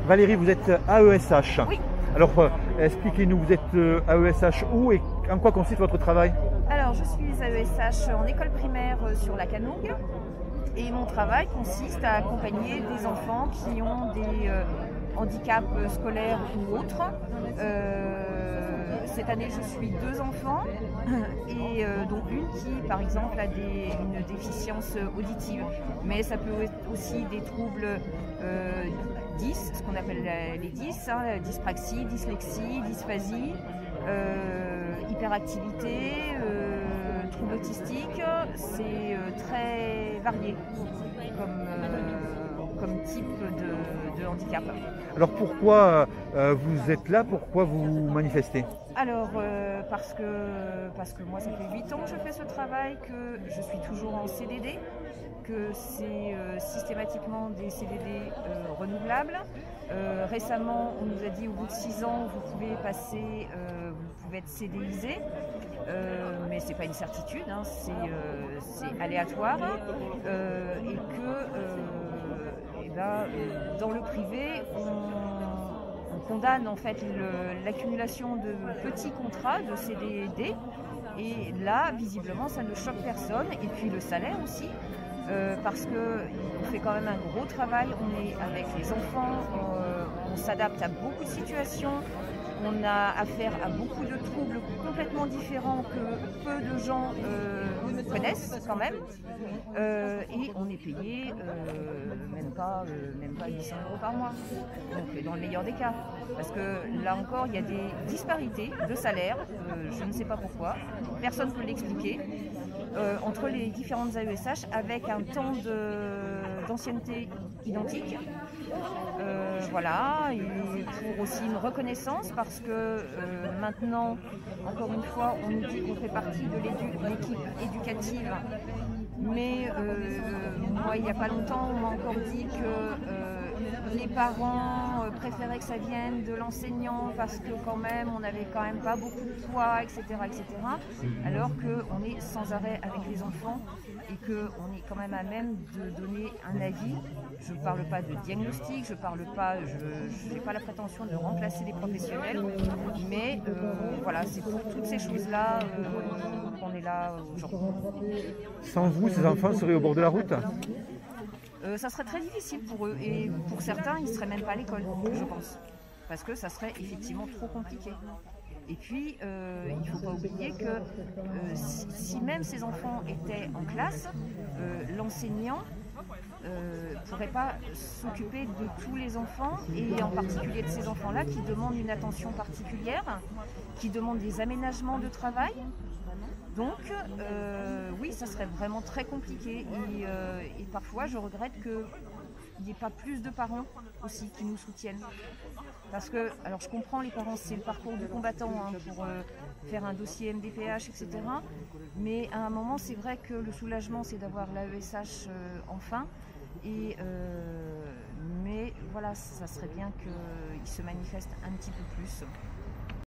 Valérie, vous êtes AESH. Oui. Alors, expliquez-nous, vous êtes AESH où et en quoi consiste votre travail? Alors, je suis AESH en école primaire sur la Canougue et mon travail consiste à accompagner des enfants qui ont des handicaps scolaires ou autres. Cette année, je suis 2 enfants et dont une qui, par exemple, a une déficience auditive. Mais ça peut être aussi des troubles 10, ce qu'on appelle les 10, hein, dyspraxie, dyslexie, dysphasie, hyperactivité, troubles autistiques. C'est très varié comme type de handicap. Alors pourquoi vous êtes là? Pourquoi vous manifestez? Alors parce que moi ça fait 8 ans que je fais ce travail, que je suis toujours en CDD, que c'est systématiquement des CDD renouvelables. Récemment on nous a dit au bout de 6 ans vous pouvez passer, vous pouvez être CDIsé, mais c'est pas une certitude, hein, c'est aléatoire et que dans le privé, on condamne en fait l'accumulation de petits contrats de CDD et là, visiblement, ça ne choque personne. Et puis le salaire aussi, parce qu'on fait quand même un gros travail, on est avec les enfants, on s'adapte à beaucoup de situations. On a affaire à beaucoup de troubles complètement différents que peu de gens connaissent quand même. Et on est payé même pas 800 € par mois. Donc dans le meilleur des cas. Parce que là encore, il y a des disparités de salaire, je ne sais pas pourquoi, personne ne peut l'expliquer, entre les différentes AESH avec un temps d'ancienneté identique. Voilà, et pour aussi une reconnaissance parce que maintenant, encore une fois, on nous dit qu'on fait partie de l'équipe éducative, mais moi, il n'y a pas longtemps, on m'a encore dit que les parents préféraient que ça vienne de l'enseignant parce que quand même, on n'avait quand même pas beaucoup de poids, etc., etc., alors qu'on est sans arrêt avec les enfants et qu'on est quand même à même de donner un avis. Je ne parle pas de diagnostic, je n'ai pas la prétention de remplacer les professionnels, mais voilà, c'est pour toutes ces choses-là qu'on est là aujourd'hui. Sans vous, ces enfants seraient au bord de la route? Ça serait très difficile pour eux et pour certains, ils ne seraient même pas à l'école, je pense, parce que ça serait effectivement trop compliqué. Et puis, il ne faut pas oublier que si même ces enfants étaient en classe, l'enseignant ne pourrait pas s'occuper de tous les enfants et en particulier de ces enfants-là qui demandent une attention particulière, qui demandent des aménagements de travail. Donc oui, ça serait vraiment très compliqué et parfois je regrette qu'il n'y ait pas plus de parents aussi qui nous soutiennent. Parce que, alors je comprends les parents, c'est le parcours du combattant hein, pour faire un dossier MDPH, etc. Mais à un moment, c'est vrai que le soulagement, c'est d'avoir l'AESH enfin. Mais voilà, ça serait bien qu'ils se manifestent un petit peu plus.